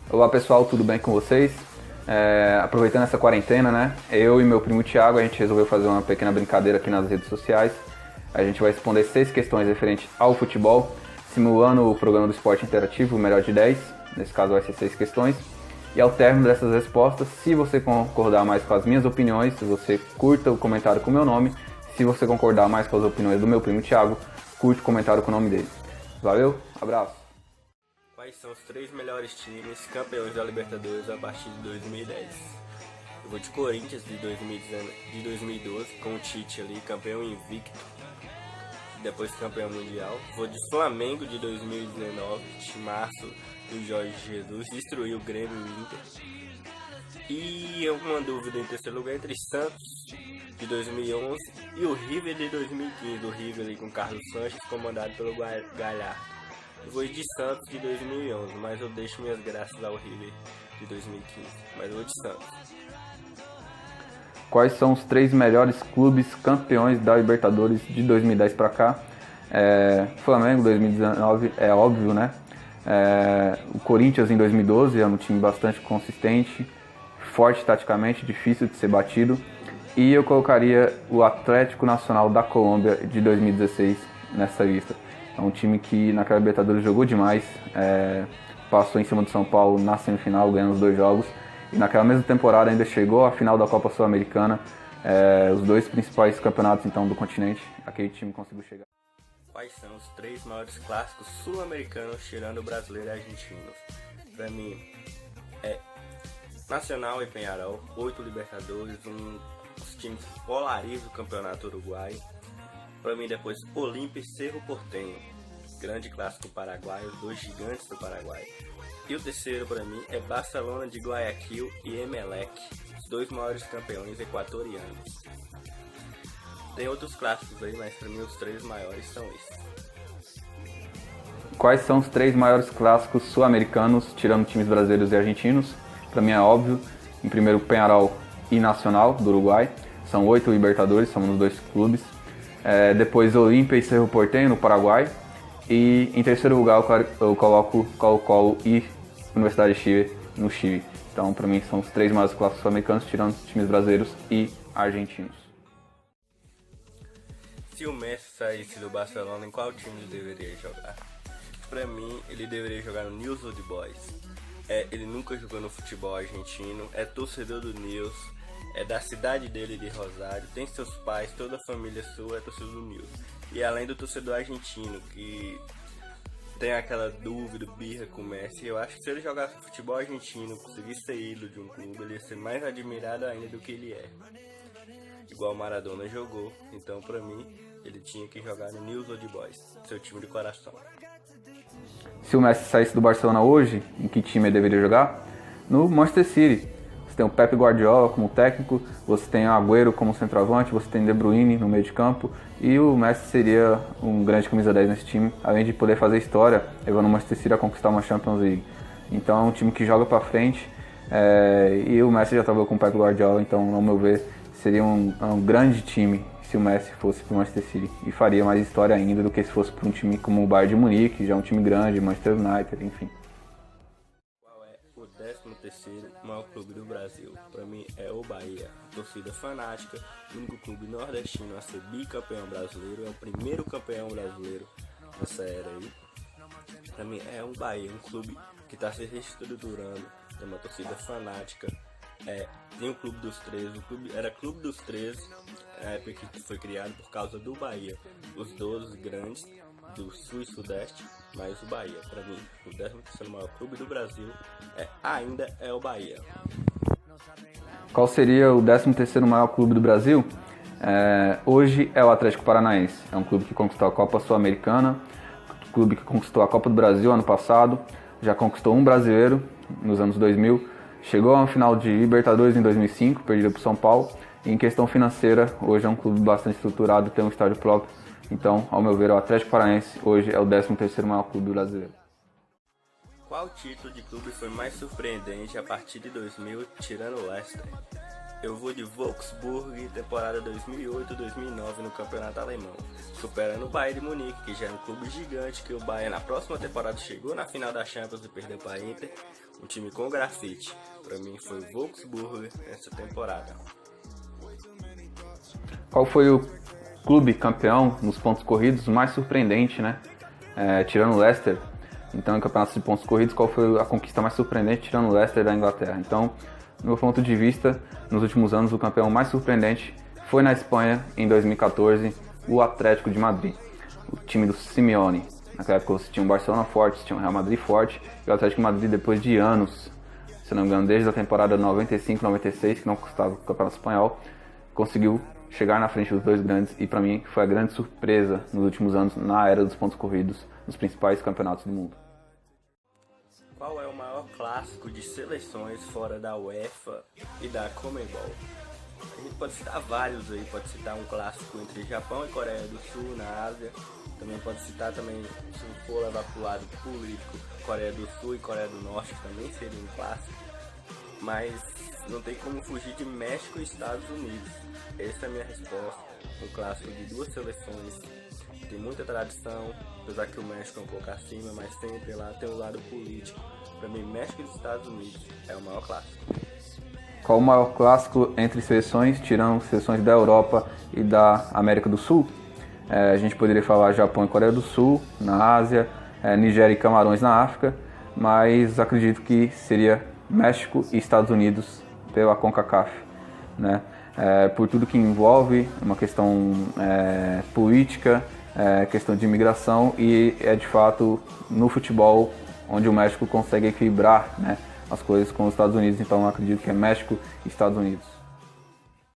Olá pessoal, tudo bem com vocês? Aproveitando essa quarentena, né? Eu e meu primo Thiago, a gente resolveu fazer uma pequena brincadeira aqui nas redes sociais. A gente vai responder 6 questões referentes ao futebol, simulando o programa do esporte interativo, o melhor de 10. Nesse caso vai ser 6 questões. E ao término dessas respostas, se você concordar mais com as minhas opiniões, você curta o comentário com o meu nome. Se você concordar mais com as opiniões do meu primo Thiago, curte o comentário com o nome dele. Valeu, abraço! Quais são os 3 melhores times campeões da Libertadores a partir de 2010? Eu vou de Corinthians de 2012, com o Tite ali, campeão invicto, depois campeão mundial. Vou de Flamengo de 2019, timaço do Jorge Jesus, destruiu o Grêmio e o Inter. E uma dúvida em terceiro lugar entre Santos de 2011 e o River de 2015, o River ali com Carlos Sanches, comandado pelo Galhardo. Eu vou de Santos de 2011, mas eu deixo minhas graças ao River de 2015, mas eu vou de Santos. Quais são os 3 melhores clubes campeões da Libertadores de 2010 para cá? Flamengo 2019 é óbvio, né? O Corinthians em 2012 é um time bastante consistente, forte taticamente, difícil de ser batido. E eu colocaria o Atlético Nacional da Colômbia de 2016 nessa lista. É um time que naquela Libertadores jogou demais, passou em cima do São Paulo na semifinal, ganhando os 2 jogos. E naquela mesma temporada ainda chegou à final da Copa Sul-Americana, os 2 principais campeonatos então do continente, aquele time conseguiu chegar. Quais são os 3 maiores clássicos sul-americanos, tirando o brasileiro e argentino? Pra mim, é Nacional e Peñarol, 8 Libertadores, os times polarizam o campeonato uruguaio. Pra mim, depois, Olímpia e Cerro Porteño, grande clássico paraguaio, os 2 gigantes do Paraguai. E o terceiro, pra mim, é Barcelona de Guayaquil e Emelec, os 2 maiores campeões equatorianos. Tem outros clássicos aí, mas pra mim os 3 maiores são esses. Quais são os 3 maiores clássicos sul-americanos, tirando times brasileiros e argentinos? Pra mim é óbvio. Em primeiro, Peñarol e Nacional, do Uruguai. São 8 Libertadores, somos nos 2 clubes. Depois, Olímpia e Cerro Porteño, no Paraguai. E em terceiro lugar, eu coloco Colo-Colo e Universidade de Chile, no Chile. Então, pra mim, são os 3 maiores clássicos sul-americanos, tirando os times brasileiros e argentinos. Se o Messi saísse do Barcelona, em qual time ele deveria jogar? Pra mim, ele deveria jogar no Newell's Old Boys. Ele nunca jogou no futebol argentino, é torcedor do Newell's, é da cidade dele de Rosário, tem seus pais, toda a família sua é torcedor do Newell's. E além do torcedor argentino, que tem aquela dúvida, birra com o Messi, eu acho que se ele jogasse futebol argentino, conseguisse ser ídolo de um clube, ele ia ser mais admirado ainda do que ele é. Igual o Maradona jogou, então pra mim, ele tinha que jogar no Newell's Old Boys, seu time de coração. Se o Messi saísse do Barcelona hoje, em que time ele deveria jogar? No Manchester City. Você tem o Pep Guardiola como técnico, você tem o Agüero como centroavante, você tem De Bruyne no meio de campo, e o Messi seria um grande camisa 10 nesse time, além de poder fazer história, levando o Manchester City a conquistar uma Champions League. Então é um time que joga pra frente, e o Messi já trabalhou com o Pep Guardiola, então, ao meu ver, seria um grande time se o Messi fosse para o Manchester City, e faria mais história ainda do que se fosse para um time como o Bayern de Munique, já é um time grande, Manchester United, enfim. Qual é o 13º maior clube do Brasil? Para mim é o Bahia, torcida fanática, o único clube nordestino a ser bicampeão brasileiro, é o primeiro campeão brasileiro nessa era aí. Para mim é o Bahia, um clube que está se reestruturando, tem uma torcida fanática. Tem o Clube dos 13, o clube era Clube dos 13, na época que foi criado por causa do Bahia. Os 12 grandes do Sul e Sudeste, mas o Bahia, para mim, o 13º maior clube do Brasil ainda é o Bahia. Qual seria o 13º maior clube do Brasil? Hoje é o Atlético Paranaense, é um clube que conquistou a Copa Sul-Americana, clube que conquistou a Copa do Brasil ano passado, já conquistou um brasileiro nos anos 2000, chegou a uma final de Libertadores em 2005, perdida para o São Paulo. E em questão financeira, hoje é um clube bastante estruturado, tem um estádio próprio. Então, ao meu ver, o Atlético Paranaense hoje é o 13º maior clube brasileiro. Qual título de clube foi mais surpreendente a partir de 2000, tirando o Leicester? Eu vou de Wolfsburg, temporada 2008-2009 no campeonato alemão, superando o Bayern de Munique, que já é um clube gigante, que o Bayern na próxima temporada chegou na final da Champions e perdeu para a Inter, um time com grafite. Para mim foi Wolfsburg nessa temporada. Qual foi o clube campeão nos pontos corridos mais surpreendente, né? Tirando o Leicester. Então, em campeonatos de pontos corridos, qual foi a conquista mais surpreendente tirando o Leicester da Inglaterra? Então, no meu ponto de vista, nos últimos anos, o campeão mais surpreendente foi na Espanha, em 2014, o Atlético de Madrid, o time do Simeone. Naquela época você tinha um Barcelona forte, você tinha um Real Madrid forte, e o Atlético de Madrid, depois de anos, se não me engano, desde a temporada 95-96, que não conquistava o campeonato espanhol, conseguiu chegar na frente dos dois grandes, e para mim foi a grande surpresa nos últimos anos, na era dos pontos corridos, nos principais campeonatos do mundo. Qual é o maior clássico de seleções fora da UEFA e da Conmebol? A gente pode citar vários aí, pode citar um clássico entre Japão e Coreia do Sul na Ásia, também pode citar também, se for levar pro lado político, Coreia do Sul e Coreia do Norte também seria um clássico, mas não tem como fugir de México e Estados Unidos. Essa é a minha resposta, um clássico de duas seleções, tem muita tradição, apesar que o México é um pouco acima, mas sempre lá tem um lado político. Para mim, México e Estados Unidos é o maior clássico. Qual o maior clássico entre seleções, tirando seleções da Europa e da América do Sul? A gente poderia falar Japão e Coreia do Sul, na Ásia, Nigéria e Camarões na África, mas acredito que seria México e Estados Unidos pela CONCACAF, né? Por tudo que envolve uma questão política, questão de imigração, e é de fato no futebol onde o México consegue equilibrar, né, as coisas com os Estados Unidos. Então eu acredito que é México e Estados Unidos.